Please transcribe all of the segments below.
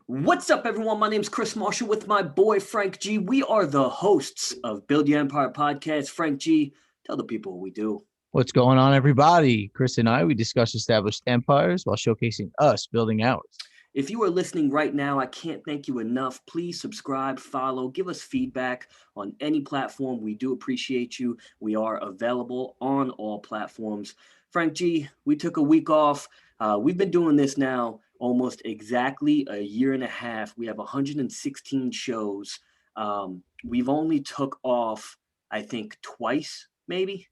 What's up, everyone? My name's Chris Marshall with my boy Frank G. We are the hosts of Build Your Empire podcast. Frank G, tell the people what we do. What's going on, everybody? Chris and I, we discuss established empires while showcasing us building ours. If you are listening right now, I can't thank you enough. Please subscribe, follow, give us feedback on any platform. We do appreciate you. We are available on all platforms. Frank G, we took a week off. We've been doing this now almost exactly a year and a half. We have 116 shows. We've only took off, I think, twice, maybe.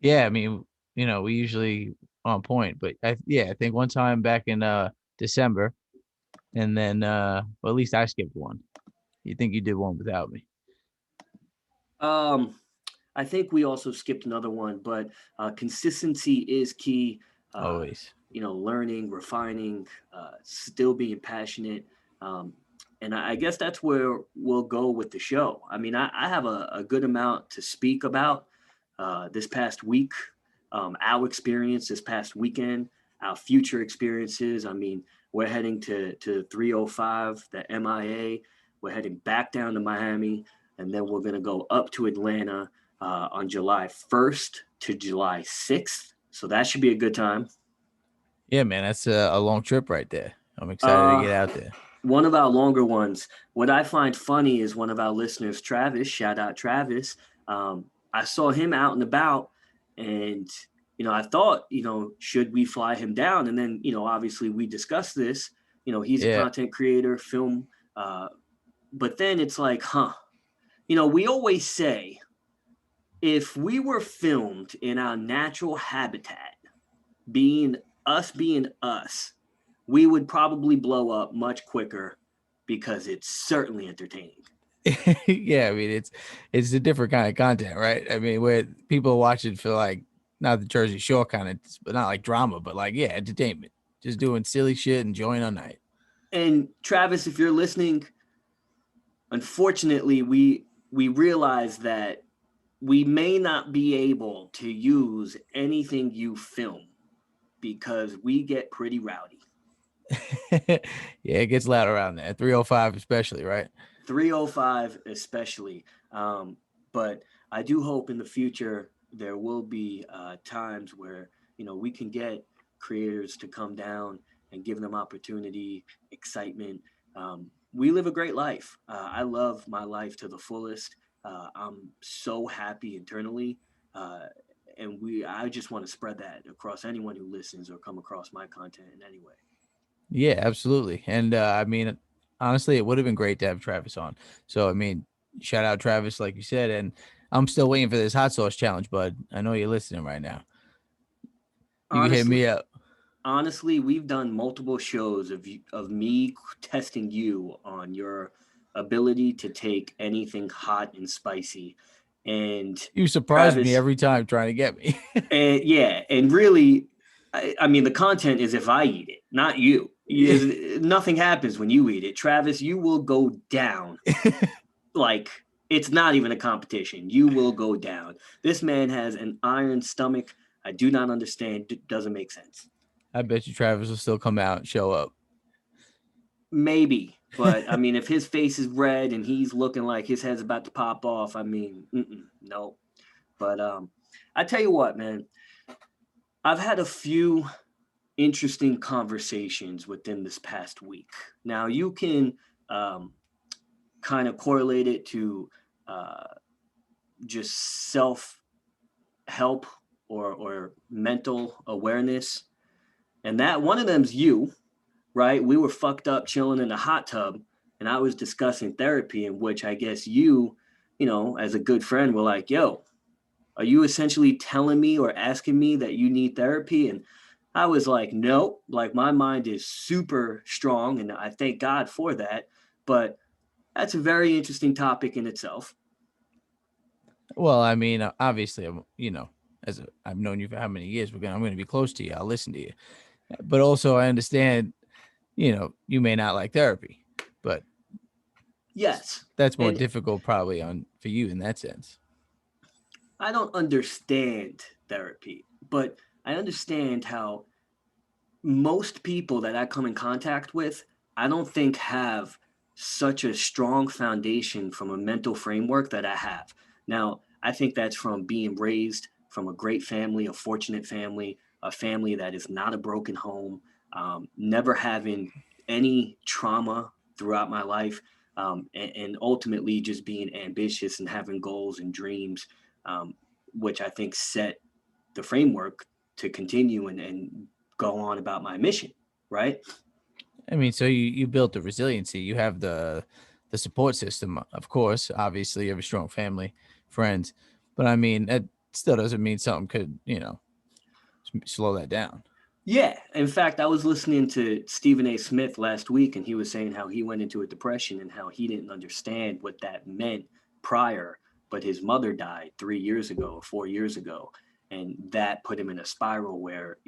Yeah, I mean, we usually on point, but I think one time back in December, and then well, at least I skipped one. You think you did one without me? Um, I think we also skipped another one, but consistency is key. Uh, Always. Learning, refining, still being passionate. Um, and I guess that's where we'll go with the show. I mean, I have a good amount to speak about this past week, our experience this past weekend, our future experiences. I mean, we're heading to 305, the MIA. We're heading back down to Miami, and then we're going to go up to Atlanta on July 1st to July 6th. So that should be a good time. Yeah, man, that's a long trip right there. I'm excited to Uh, get out there. One of our longer ones. What I find funny is one of our listeners, Travis, shout out Travis. I saw him out and about, and I thought, should we fly him down? And then, obviously we discussed this. He's a Yeah, content creator, film, but then it's like, huh? We always say if we were filmed in our natural habitat, being being us, we would probably blow up much quicker because it's certainly entertaining. yeah. I mean, it's a different kind of content, right? I mean, where people watch it for like not the Jersey Shore kind of, but not like drama, but like entertainment, just doing silly shit, enjoying a night. And Travis, if you're listening, unfortunately, we realize that we may not be able to use anything you film because we get pretty rowdy. Yeah, it gets loud around there. 305 especially, right? 305 especially. But I do hope in the future there will be times where we can get creators to come down and give them opportunity, excitement. We live a great life. I love my life to the fullest. I'm so happy internally. Uh, and I just want to spread that across anyone who listens or come across my content in any way. Yeah, absolutely. And I mean, honestly, it would have been great to have Travis on. So I mean, shout out Travis, like you said. And I'm still waiting for this hot sauce challenge, bud. I know you're listening right now. You can hit Honestly, me up. we've done multiple shows of me testing you on your ability to take anything hot and spicy. And You surprise me Travis, every time trying to get me. and yeah, and really, I mean, the content is if I eat it, not you. Nothing happens when you eat it. Travis, you will go down. Like, it's not even a competition. You will go down. This man has an iron stomach. I do not understand. Doesn't make sense. I bet you Travis will still come out and show up. Maybe, but I mean, if his face is red and he's looking like his head's about to pop off, I mean, no. But I tell you what, man, I've had a few interesting conversations within this past week. Now you can um, kind of correlate it to uh, just self help or mental awareness, and that one of them's you, right? We were fucked up chilling in a hot tub, and I was discussing therapy, in which I guess you, as a good friend, were like, yo, are you essentially telling me or asking me that you need therapy? And I was like, no, like my mind is super strong, and I thank God for that. But that's a very interesting topic in itself. Well, I mean, obviously, I've known you for how many years, I'm gonna be close to you. I'll listen to you. But also, I understand, you may not like therapy, but Yes. that's more And difficult probably on for you in that sense. I don't understand therapy, but I understand how most people that I come in contact with I don't think have such a strong foundation from a mental framework that I have. Now, I think that's from being raised from a great family, a fortunate family, a family that is not a broken home, never having any trauma throughout my life, and ultimately just being ambitious and having goals and dreams, um, which I think set the framework to continue and go on about my mission, right? I mean, so you built the resiliency. You have the support system, of course. Obviously, you have a strong family, friends, but I mean, that still doesn't mean something could, slow that down. Yeah. In fact, I was listening to Stephen A. Smith last week, and he was saying how he went into a depression and how he didn't understand what that meant prior, but his mother died 3 years ago, 4 years ago. And that put him in a spiral where,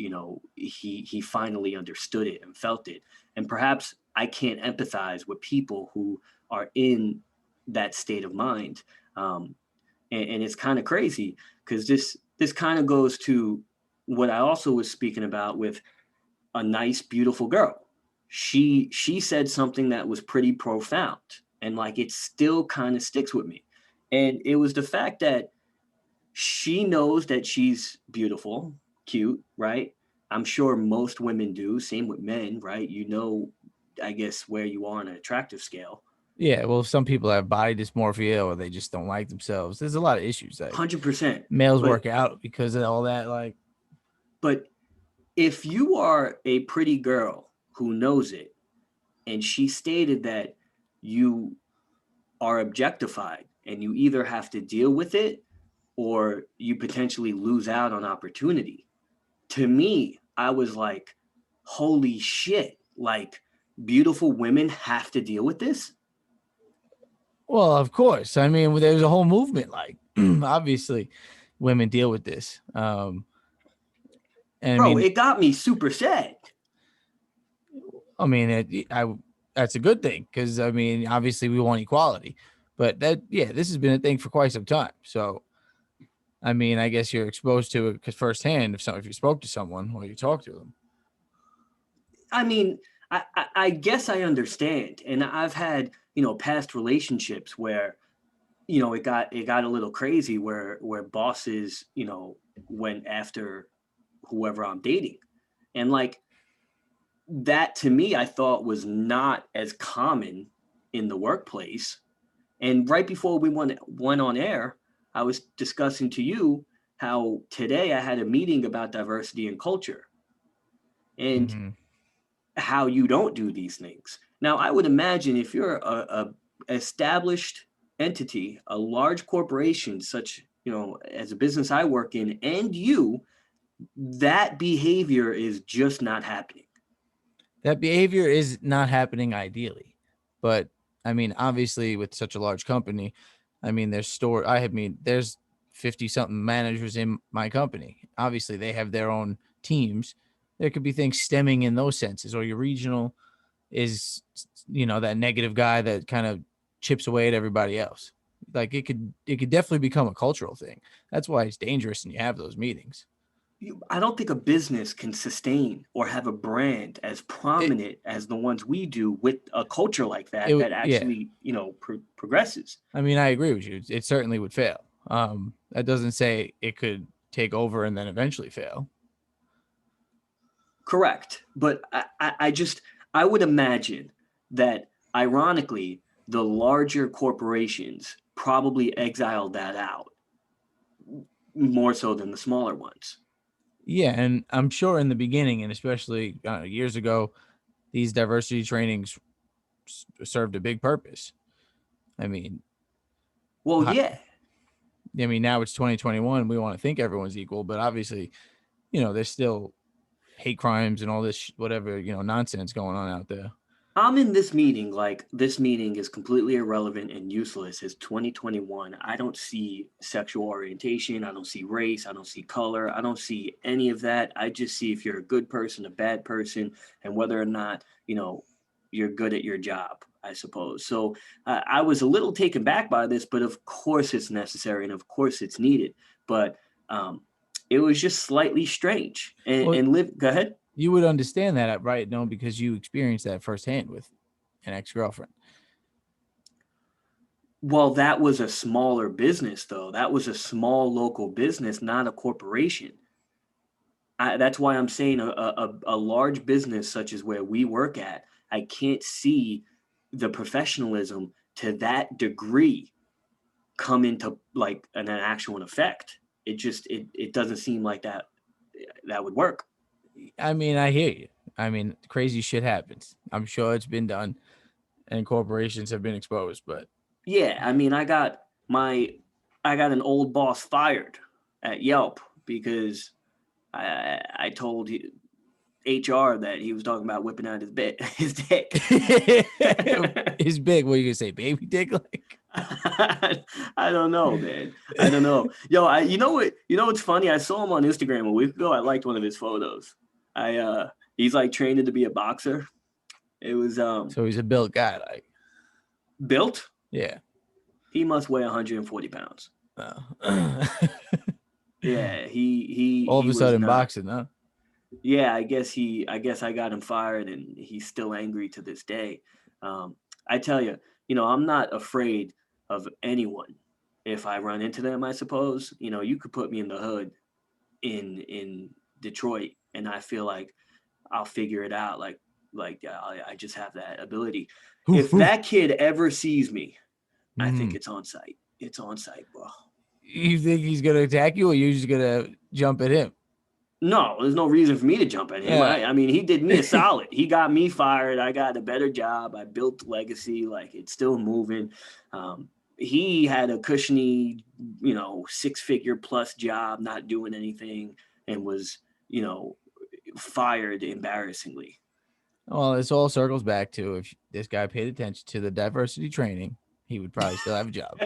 he finally understood it and felt it. And perhaps I can't empathize with people who are in that state of mind. And it's kind of crazy because this kind of goes to what I also was speaking about with a nice, beautiful girl. She said something that was pretty profound, and like it still kind of sticks with me. And it was the fact that she knows that she's beautiful, cute, right? I'm sure most women do. Same with men, right? I guess where you are on an attractive scale. Yeah, well, some people have body dysmorphia or they just don't like themselves. There's a lot of issues that 100%. males But work out because of all that. Like, but if you are a pretty girl who knows it, and she stated that you are objectified and you either have to deal with it or you potentially lose out on opportunity. To me, I was like, holy shit, like beautiful women have to deal with this? well, of course. I mean, there's a whole movement. Like, obviously, women deal with this. And I Bro, mean, it got me super sad. that's a good thing because I mean, obviously, we want equality, but yeah, this has been a thing for quite some time. So, I mean, I guess you're exposed to it because firsthand, if you spoke to someone or you talk to them. I mean, I guess I understand. And I've had, past relationships where, it got a little crazy where bosses, went after whoever I'm dating. And like that to me, I thought was not as common in the workplace. And right before we went on air, I was discussing to you how today I had a meeting about diversity and culture and Mm-hmm. how you don't do these things. Now, I would imagine if you're a established entity, a large corporation, such as a business I work in, and that behavior is just not happening. That behavior is not happening ideally, but I mean, obviously, with such a large company, I mean, there's 50 something managers in my company. Obviously, they have their own teams. There could be things stemming in those senses, or your regional is, that negative guy that kind of chips away at everybody else. Like it could definitely become a cultural thing. That's why it's dangerous and you have those meetings. I don't think a business can sustain or have a brand as It prominent as the ones we do with a culture like it that yeah. actually, progresses. I mean, I agree with you. It certainly would fail. That doesn't say it could take over and then eventually fail. Correct. But I would imagine that ironically, the larger corporations probably exiled that out more so than the smaller ones. Yeah, and I'm sure in the beginning, and especially years ago, these diversity trainings served a big purpose. I mean, Well, yeah. now it's 2021. We want to think everyone's equal, but obviously, there's still hate crimes and all this whatever nonsense going on out there. I'm in this meeting like this meeting is completely irrelevant and useless. It's 2021. I don't see sexual orientation. I don't see race. I don't see color. I don't see any of that. I just see if you're a good person, a bad person, and whether or not, you're good at your job, I suppose. So I was a little taken back by this, but of course it's necessary and of course it's needed. But it was just slightly strange. Well, Go ahead. You would understand that, right? No, because you experienced that firsthand with an ex-girlfriend. Well, that was a smaller business, though. That was a small local business, not a corporation. That's why I'm saying a large business such as where we work at, I can't see the professionalism to that degree come into like an actual effect. It doesn't seem like that would work. I mean, I hear you. I mean, crazy shit happens. I'm sure it's been done, and corporations have been exposed. But Yeah, I mean, I got an old boss fired at Yelp because I told HR that he was talking about whipping out his dick. it's big. What are you gonna say, baby dick? Like, I don't know, man. I don't know. Yo, you know what? You know what's funny? I saw him on Instagram a week ago. I liked one of his photos. He's like training to be a boxer. It was so he's a built guy. Like, built. yeah. He must weigh 140 pounds. Oh. Yeah, All of he a was sudden, not. boxing, huh? Yeah, I guess I got him fired, and he's still angry to this day. I tell you, I'm not afraid of anyone. If I run into them, I suppose, you could put me in the hood in Detroit, and I feel like I'll figure it out. I just have that ability. Hoof, If hoof. that kid ever sees me, I think Mm. it's on site. It's on site, bro. You think he's gonna attack you, or you're just gonna jump at him? No, there's no reason for me to jump at him. Yeah. I mean, he did me a solid. He got me fired. I got a better job. I built legacy. Like it's still moving. He had a cushiony, 6-figure plus job, not doing anything, and was, fired embarrassingly. Well, this all circles back to if this guy paid attention to the diversity training, he would probably still have a job.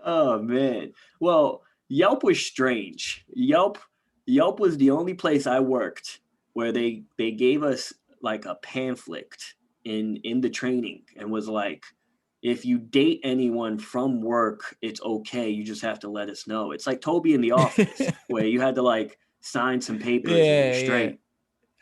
Oh man. Well, Yelp was strange. Yelp was the only place I worked where they gave us like a pamphlet in the training and was like, if you date anyone from work, it's okay. You just have to let us know. It's like Toby in the office where you had to like sign some papers and you're Yeah, yeah. straight.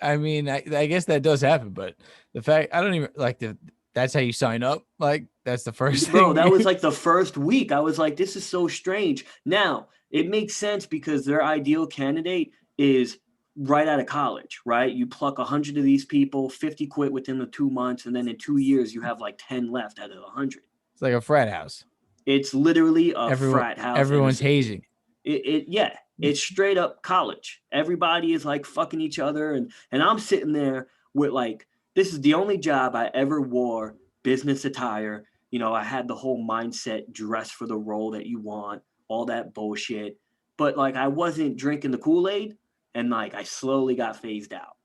I mean, I guess that does happen, but the fact I don't even like the that's how you sign up. Like that's the first Bro, that thing. was like the first week. I was like, this is so strange. Now, it makes sense because their ideal candidate is right out of college, right? You pluck 100 of these people, 50 quit within the 2 months, and then in 2 years, you have like 10 left out of 100. It's like a frat house. It's literally a Everyone, frat house. And everyone's hazing. yeah, it's straight up college. Everybody is like fucking each other. And I'm sitting there with like, this is the only job I ever wore business attire. I had the whole mindset, dress for the role that you want, all that bullshit. But like, I wasn't drinking the Kool-Aid, and like, I slowly got phased out.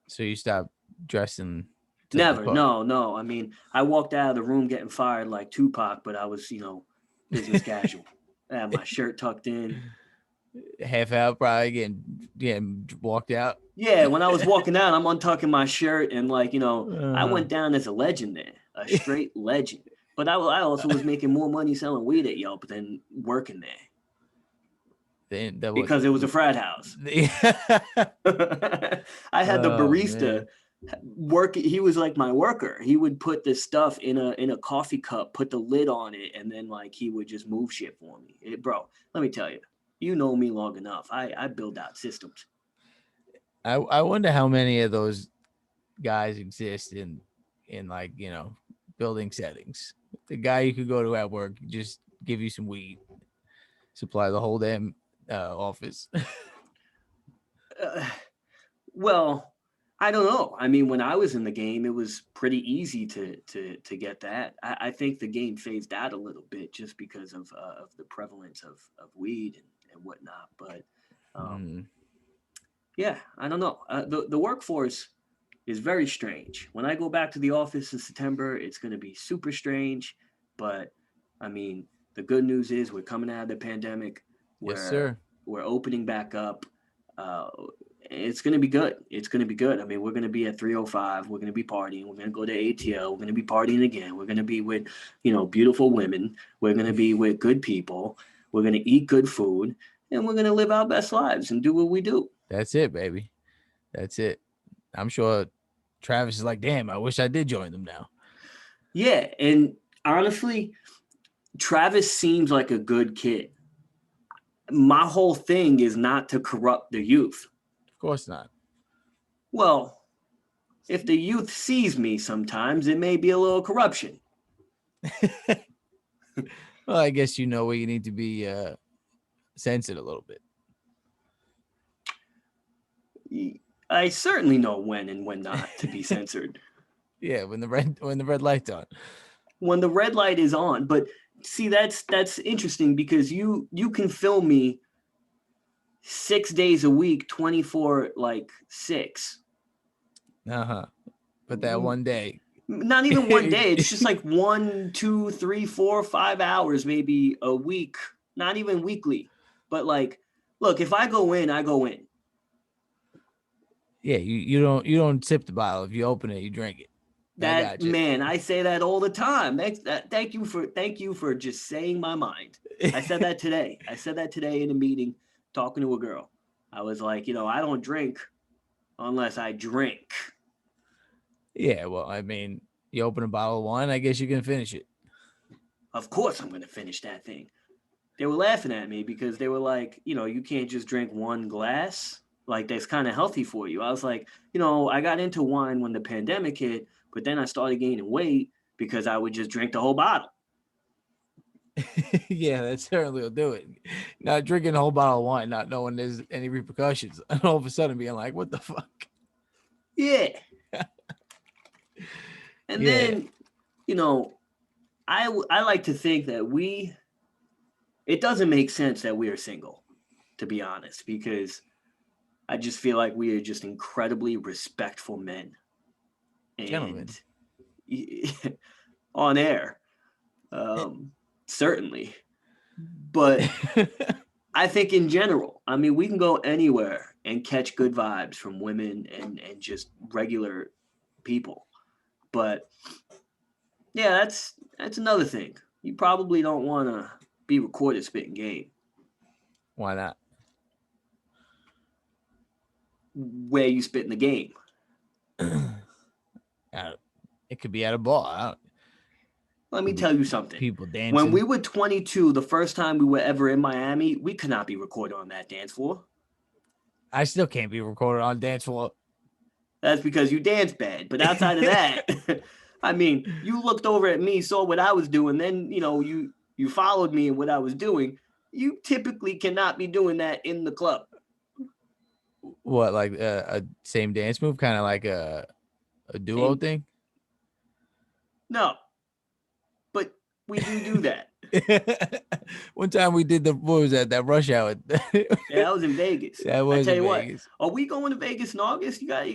So you stop dressing to the Never, part. no, no. I mean, I walked out of the room getting fired like Tupac, but I was, business casual. I had my shirt tucked in. Half out, probably getting walked out. Yeah, when I was walking out, I'm untucking my shirt, and like, I Uh-huh. went down as a legend there, a straight legend. But I also was making more money selling weed at Yelp than working there Then that what? because it was a frat house. I had the Oh barista man. work. He was like my worker. He would put this stuff in a coffee cup, put the lid on it, and then like he would just move shit for me. Bro, let me tell you, you know me long enough. I build out systems. I wonder how many of those guys exist in like building settings. The guy you could go to at work just give you some weed, supply the whole damn office. Uh, well, I don't know. I mean, when I was in the game, it was pretty easy to get that. I think the game phased out a little bit just because of the prevalence of weed and whatnot. But um, Mm. yeah, I don't know. The workforce is very strange. When I go back to the office in September, it's going to be super strange. But I mean, the good news is we're coming out of the pandemic. Yes, We're sir. we're opening back up. Uh, it's going to be good. It's going to be good. I mean, we're going to be at 305. We're going to be partying. We're going to go to ATL. We're going to be partying again. We're going to be with, beautiful women. We're going to be with good people. We're going to eat good food, and we're going to live our best lives and do what we do. That's it, baby. That's it. I'm sure Travis is like, damn, I wish I did join them now. Yeah, and honestly, Travis seems like a good kid. My whole thing is not to corrupt the youth. Of course not. Well, if the youth sees me sometimes, it may be a little corruption. Well, I guess you know where you need to be censored a little bit. I certainly know when and when not to be censored. Yeah, when the red light's on. When the red light is on, but see that's interesting because you can film me 6 days a week, 24 like 6. Uh-huh. But that one day. Not even one day. It's just like 1, 2, 3, 4, 5 hours maybe a week. Not even weekly. But like, look, if I go in, I go in. Yeah, you don't sip the bottle. If you open it, you drink it. I That got you. man, I say that all the time. Thank you for just saying my mind. I said that today. I said that today in a meeting talking to a girl. I was like, I don't drink unless I drink. Yeah, well, I mean, you open a bottle of wine, I guess you can finish it. Of course I'm going to finish that thing. They were laughing at me because they were like, you can't just drink one glass. Like, that's kind of healthy for you. I was like, I got into wine when the pandemic hit, but then I started gaining weight because I would just drink the whole bottle. Yeah, that certainly will do it. Not drinking a whole bottle of wine, not knowing there's any repercussions, and all of a sudden being like, "What the fuck?" Yeah. And Yeah, then, I like to think that it doesn't make sense that we are single, to be honest, because I just feel like we are just incredibly respectful men. gentlemen. And on air, certainly. But I think in general, I mean, we can go anywhere and catch good vibes from women and just regular people. But yeah, that's another thing. You probably don't want to be recorded spitting game Why not? where you spit in the game. It could be at a bar. Let me tell you something. People When dancing. we were 22, the first time we were ever in Miami, we could not be recorded on that dance floor. I still can't be recorded on dance floor. That's because you dance bad. But outside of that, I mean, you looked over at me, saw what I was doing, then you followed me in what I was doing. You typically cannot be doing that in the club. What, like a same dance move, kind of like a duo Same, thing? no, but we do that. One time we did what was that rush hour? Yeah, that was in Vegas. That I was tell in you what, Vegas. are we going to Vegas in August? I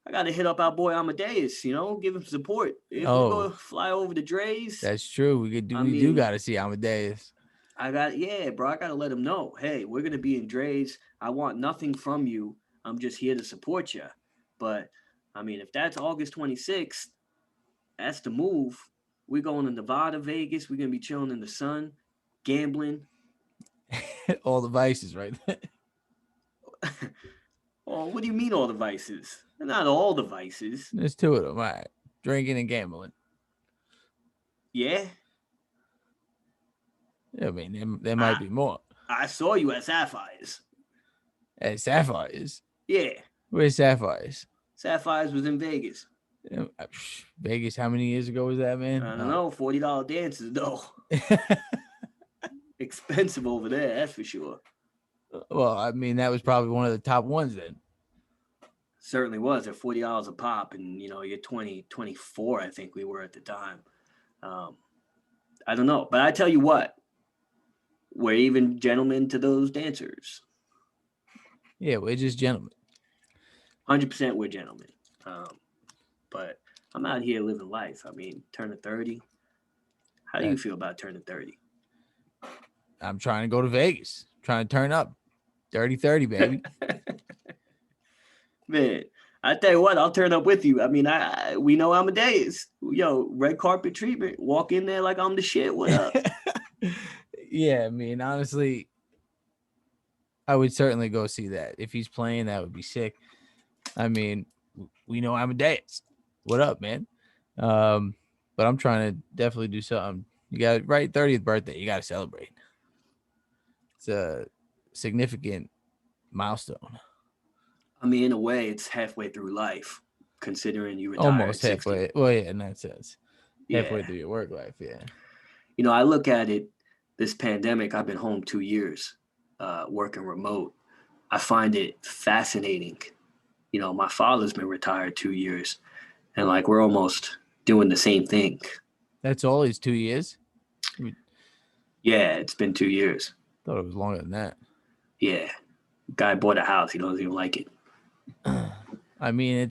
gotta hit up our boy Amadeus. Give him support. If we go Oh, fly over to Dre's, that's true. I We do mean, got to see Amadeus. yeah, bro. I gotta let him know. Hey, we're gonna be in Dre's. I want nothing from you. I'm just here to support you. But I mean, if that's August 26th, that's the move. We're going to Nevada, Vegas. We're gonna be chilling in the sun, gambling. All the vices, right? Oh, what do you mean all the vices? Not all the vices. There's two of them. All right, drinking and gambling. Yeah, I mean, there might I be more. I saw you at Sapphires. Hey, Sapphires. Yeah, Where's Sapphires? Sapphires was in Vegas. Vegas. How many years ago was that, man? I don't know, $40 dances though. Expensive over there, that's for sure. Well, I mean, that was probably one of the top ones then. Certainly was at $40 a pop, and you're 20, 24, I think we were at the time. I don't know, but I tell you what, we're even gentlemen to those dancers. Yeah, we're just gentlemen. 100% we're gentlemen. But I'm out here living life. I mean, turning 30. How do you feel about turning 30? I'm trying to go to Vegas, trying to turn up. Dirty 30, baby. Man, I tell you what, I'll turn up with you. I mean, we know Amadeus. Yo, red carpet treatment. Walk in there like I'm the shit. What up? Yeah, I mean, honestly, I would certainly go see that. If he's playing, that would be sick. I mean, we know Amadeus. What up, man? Um, but I'm trying to definitely do something. You got right 30th birthday. You got to celebrate. It's a significant milestone. I mean, in a way, it's halfway through life, considering you retire at Almost 60. halfway. Well, yeah, in that sense, halfway Yeah. through your work life. Yeah, I look at it, this pandemic, I've been home 2 years, working remote. I find it fascinating. My father's been retired 2 years, and like we're almost doing the same thing. that's all. Is 2 years. We Yeah, it's been 2 years. thought it was longer than that. Yeah. Guy bought a house. He doesn't even like it. I mean,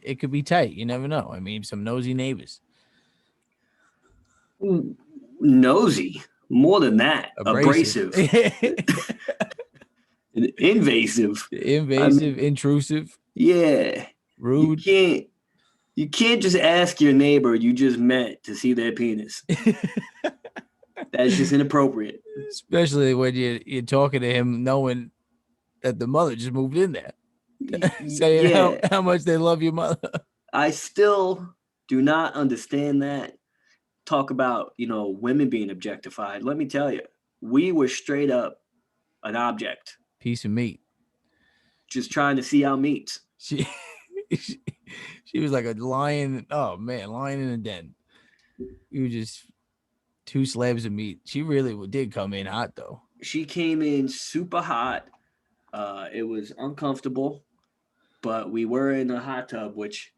it could be tight. You never know. I mean, some nosy neighbors, Ooh, nosy. More than that. abrasive, Abrasive. Invasive. I invasive, mean, intrusive, yeah. You rude. can't you can't just ask your neighbor you just met to see their penis. That's just inappropriate. Especially when you're talking to him, knowing that the mother just moved in there, saying Yeah. how much they love your mother. I still do not understand that. Talk about, women being objectified. Let me tell you, we were straight up an object, Piece of meat. just trying to see our meats. She, she, she was like a lion. Oh man, lion in a den. You were just two slabs of meat. She really did come in hot though. She came in super hot. It was uncomfortable, but we were in a hot tub, which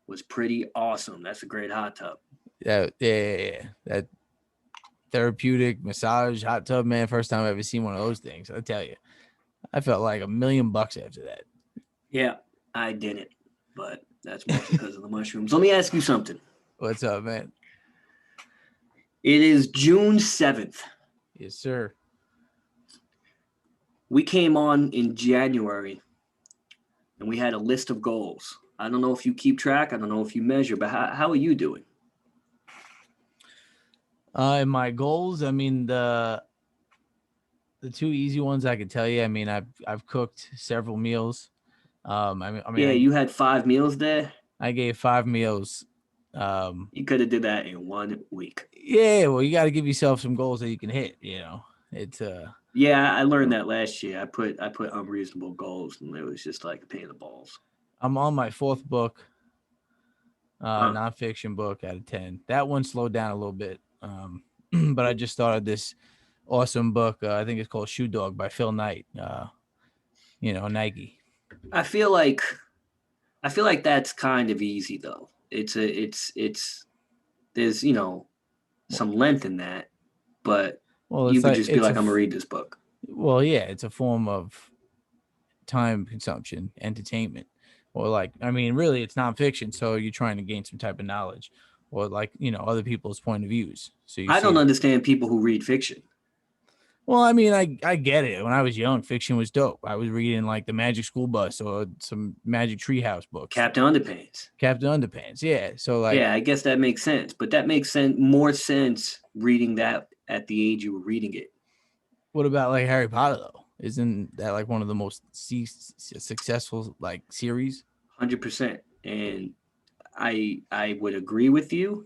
was pretty awesome. That's a great hot tub. Yeah. That therapeutic massage hot tub, man. First time I ever seen one of those things. I tell you, I felt like $1,000,000 after that. Yeah, I didn't, but that's mostly because of the mushrooms. Let me ask you something. What's up, man? It is June 7th. Yes, sir. We came on in January and we had a list of goals. I don't know if you keep track, I don't know if you measure, but how are you doing? And my goals, I mean the two easy ones I could tell you. I mean, I've cooked several meals. Yeah, you had 5 meals there. I gave 5 meals. You could have did that in 1 week. Yeah, well, you got to give yourself some goals that you can hit. It's Yeah, I learned that last year. I put unreasonable goals, and it was just like a pain in the balls. I'm on my fourth book, Huh. nonfiction book out of 10. That one slowed down a little bit, but I just started this awesome book. I think it's called Shoe Dog by Phil Knight. Nike. I feel like I feel like that's kind of easy though. It's there's some length in that, but Well, you it's could like just be like, I'm gonna read this book. yeah, it's a form of time consumption, entertainment, or like, I mean, really, it's nonfiction. So you're trying to gain some type of knowledge, or like other people's point of views. So you I see don't it. understand people who read fiction. Well, I mean, I get it. When I was young, fiction was dope. I was reading like the Magic School Bus or some Magic Treehouse books, Captain Underpants. Captain Underpants. Yeah. So like, Yeah, I guess that makes sense. But that makes more sense reading that at the age you were reading it. what about like Harry Potter though? Isn't that like one of the most successful like series? 100%. And I would agree with you.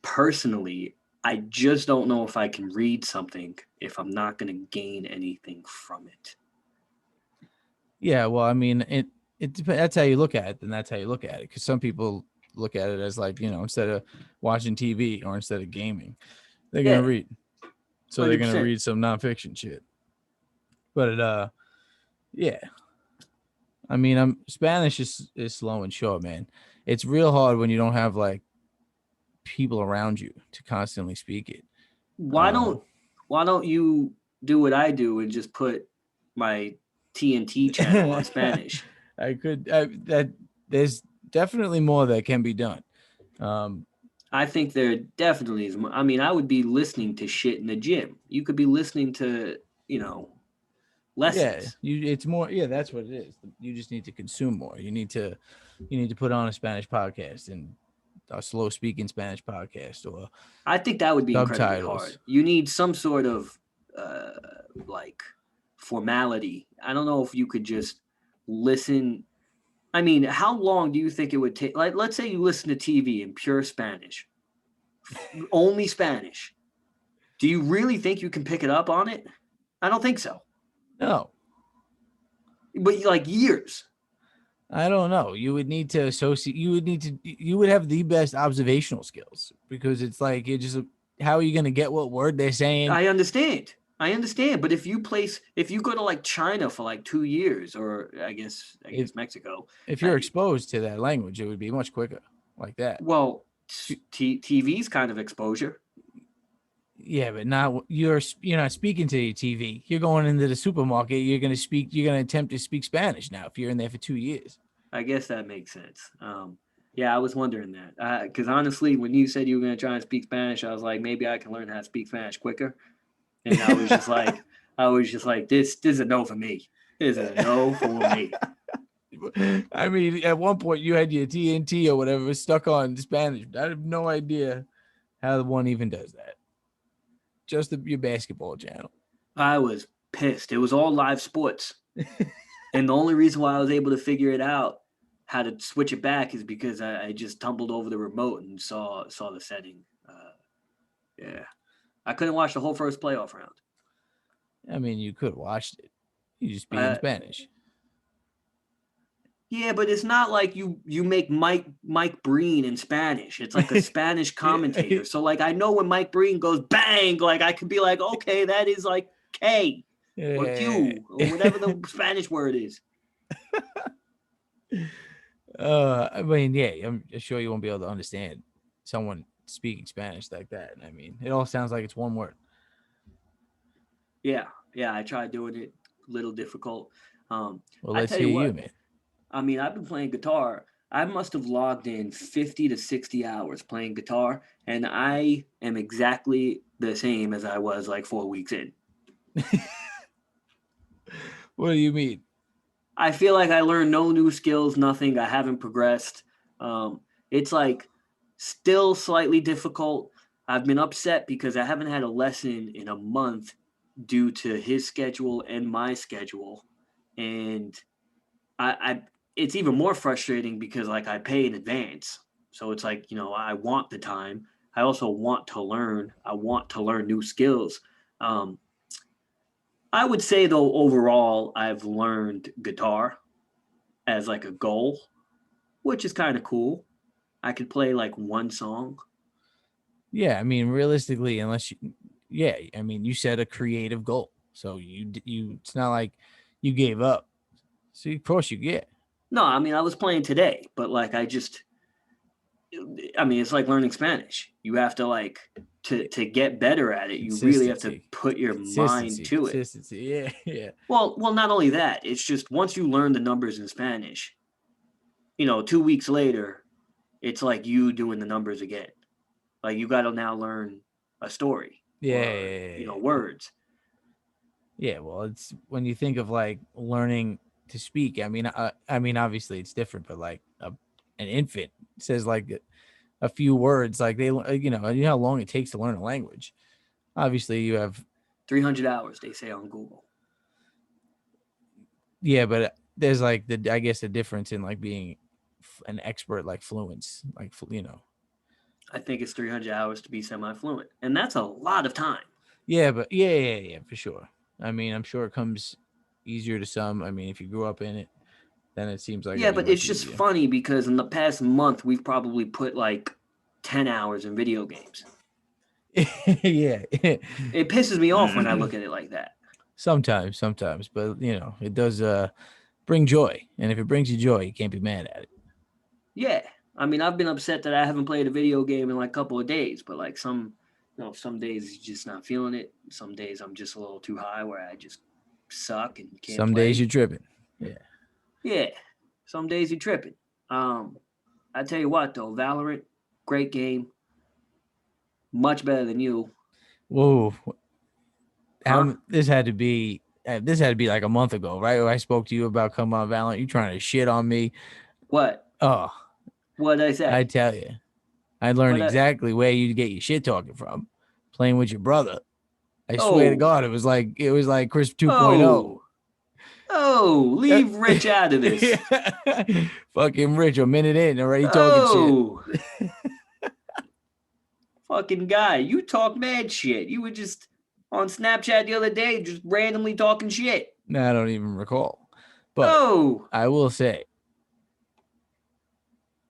Personally, I just don't know if I can read something if I'm not going to gain anything from it. Yeah, well, I mean, that's how you look at it, then that's how you look at it. Because some people look at it as like, instead of watching TV or instead of gaming, they're gonna Yeah, read. So they're gonna 100%. read some nonfiction shit. But yeah. I mean, Spanish is slow and short, man. It's real hard when you don't have like people around you to constantly speak it. Why Um, don't why don't you do what I do and just put my TNT channel on Spanish? that there's definitely more that can be done. Um, I think there definitely is. I mean, I would be listening to shit in the gym. You could be listening to, Yeah, lessons. it's more. Yeah, that's what it is. You just need to consume more. You need to put on a Spanish podcast and a slow speaking Spanish podcast or I think that would be incredibly subtitles. hard. You need some sort of like formality. I don't know if you could just listen. I mean, how long do you think it would take? Like, let's say you listen to TV in pure Spanish, only Spanish. Do you really think you can pick it up on it? I don't think so. No, But like years. I don't know. You would need to associate. You would have the best observational skills because it's like you just. How are you going to get what word they're saying? I understand. I understand. But if you go to like China for like 2 years, or I guess Mexico, If you're I, exposed to that language, it would be much quicker like that. well, TV's kind of exposure. Yeah, but not you're not speaking to your TV. You're going into the supermarket. You're going to speak. You're going to attempt to speak Spanish now if you're in there for 2 years. I guess that makes sense. Yeah, I was wondering that because honestly, when you said you were going to try and speak Spanish, I was like, maybe I can learn how to speak Spanish quicker. And I was just like, this is a no for me. This is a no for me. I mean, at one point you had your TNT or whatever stuck on Spanish. I have no idea how the one even does that. Just your basketball channel. I was pissed. It was all live sports, and the only reason why I was able to figure it out how to switch it back is because I just tumbled over the remote and saw the setting. Yeah, I couldn't watch the whole first playoff round. I mean, you could have watched it. You just be in Uh, Spanish. Yeah, but it's not like you make Mike Breen in Spanish. It's like a Spanish commentator. So like I know when Mike Breen goes bang, like I could be like, okay, that is like K or Q or whatever the Spanish word is. I mean, yeah, I'm sure you won't be able to understand someone speaking Spanish like that. I mean, it all sounds like it's one word. Yeah, yeah. I tried doing it, a little difficult. Well, I let's tell you hear you, what. man. I mean, I've been playing guitar. I must have logged in 50 to 60 hours playing guitar, and I am exactly the same as I was like 4 weeks in. What do you mean? I feel like I learned no new skills, nothing. I haven't progressed. It's like still slightly difficult. I've been upset because I haven't had a lesson in a month due to his schedule and my schedule. And I it's even more frustrating because like I pay in advance. So it's like, I want the time. I also want to learn. I want to learn new skills. Um, I would say though overall I've learned guitar as like a goal, which is kind of cool. I could play like one song. Yeah, I mean, realistically, yeah, I mean, you set a creative goal, so it's not like you gave up. So of course you get No, I mean I was playing today, but like I mean it's like learning Spanish. You have to like to get better at it. You really have to consistency, put your mind to it. consistency. Yeah, yeah, Well, not only that, it's just once you learn the numbers in Spanish, 2 weeks later, it's like you doing the numbers again. Like you got to now learn a story yeah, or yeah, yeah. words. Yeah, well, it's when you think of like learning to speak. I mean, obviously it's different, but like an infant says like a few words, like you know how long it takes to learn a language. Obviously, you have 300 hours, they say on Google. yeah, but there's like I guess the difference in like being an expert, like fluence, like I think it's 300 hours to be semi-fluent, and that's a lot of time. Yeah, but yeah, for sure. I mean, I'm sure it comes easier to some. I mean, if you grew up in it, then it seems like it'd Yeah, be but much it's just easier. funny because in the past month we've probably put like 10 hours in video games. Yeah. It pisses me off when I look at it like that. sometimes, but it does bring joy, and if it brings you joy, you can't be mad at it. Yeah. I mean, I've been upset that I haven't played a video game in like a couple of days, but like some days you're just not feeling it. Some days I'm just a little too high where I just suck and can't Some days play. you're tripping. Yeah. Yeah. Some days you're tripping. I tell you what though, Valorant, great game, much better than you. Whoa. Huh? This had to be like a month ago, right? Where I spoke to you about come on Valorant. You trying to shit on me? What? Oh, What did I I say? tell you, I learned What? exactly where you get your shit talking from, playing with your brother. I swear to Oh, God, it was like Crisp 2.0. leave Rich out of this. Yeah. Fucking Rich, a minute in, already talking shit. Oh, fucking guy, you talk mad shit. You were just on Snapchat the other day, just randomly talking shit. No, I don't even recall. But Oh, I will say,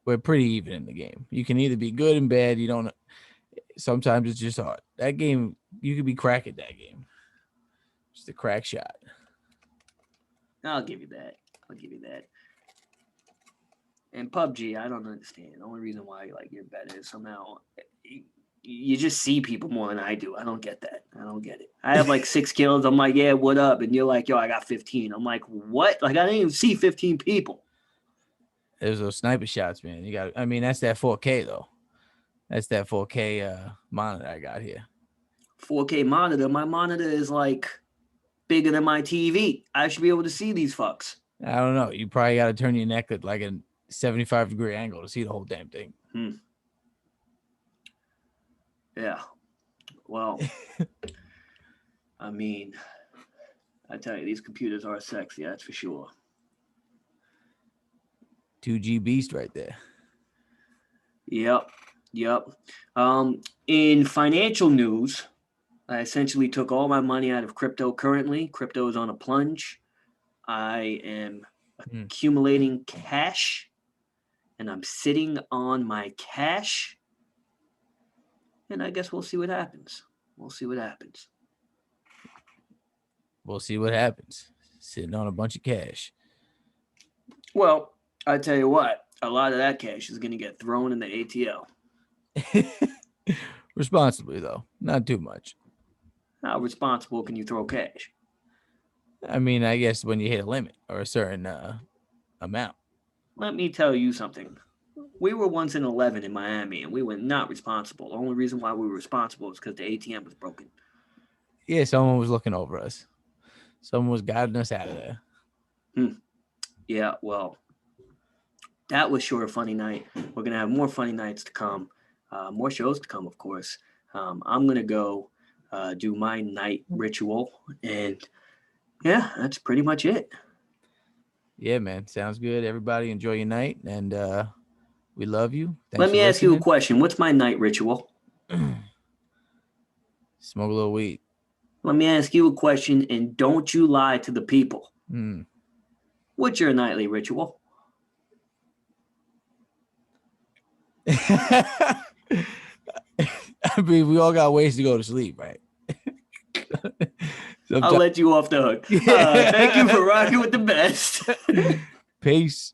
we're pretty even in the game. You can either be good and bad. You don't. Sometimes it's just hard. That game, you could be cracking that game. Just a crack shot. I'll give you that. I'll give you that. And PUBG, I don't understand. The only reason why like you're better is somehow you just see people more than I do. I don't get that. I don't get it. I have like 6 kills. I'm like, yeah, what up? And you're like, yo, I got 15. I'm like, what? Like I didn't even see 15 people. There's those sniper shots, man. You got. I mean, that's that 4K though. That's that 4K monitor I got here. 4K monitor. My monitor is like bigger than my TV. I should be able to see these fucks. I don't know. You probably got to turn your neck at like a 75-degree angle to see the whole damn thing. Yeah. Well, I mean, I tell you, these computers are sexy. That's for sure. 2G beast right there. Yep. In financial news, I essentially took all my money out of crypto currently. Crypto is on a plunge. I am accumulating cash, and I'm sitting on my cash. And I guess we'll see what happens. We'll see what happens. Sitting on a bunch of cash. Well, I tell you what, a lot of that cash is going to get thrown in the ATL. Responsibly, though. Not too much. How responsible can you throw cash? I mean, I guess when you hit a limit or a certain amount. Let me tell you something. We were once in 11 in Miami, and we were not responsible. The only reason why we were responsible is because the ATM was broken. Yeah, someone was looking over us. Someone was guiding us out of there. Yeah, well, that was sure a funny night. We're going to have more funny nights to come. More shows to come, of course. I'm going to go do my night ritual. And yeah, that's pretty much it. Yeah, man. Sounds good. Everybody enjoy your night. And we love you. Thanks Let me for ask you a listening. question. What's my night ritual? Smoke a little weed. Let me ask you a question, and don't you lie to the people. Mm. What's your nightly ritual? I mean, we all got ways to go to sleep, right? I'll let you off the hook. Thank you for rocking with the best. Peace.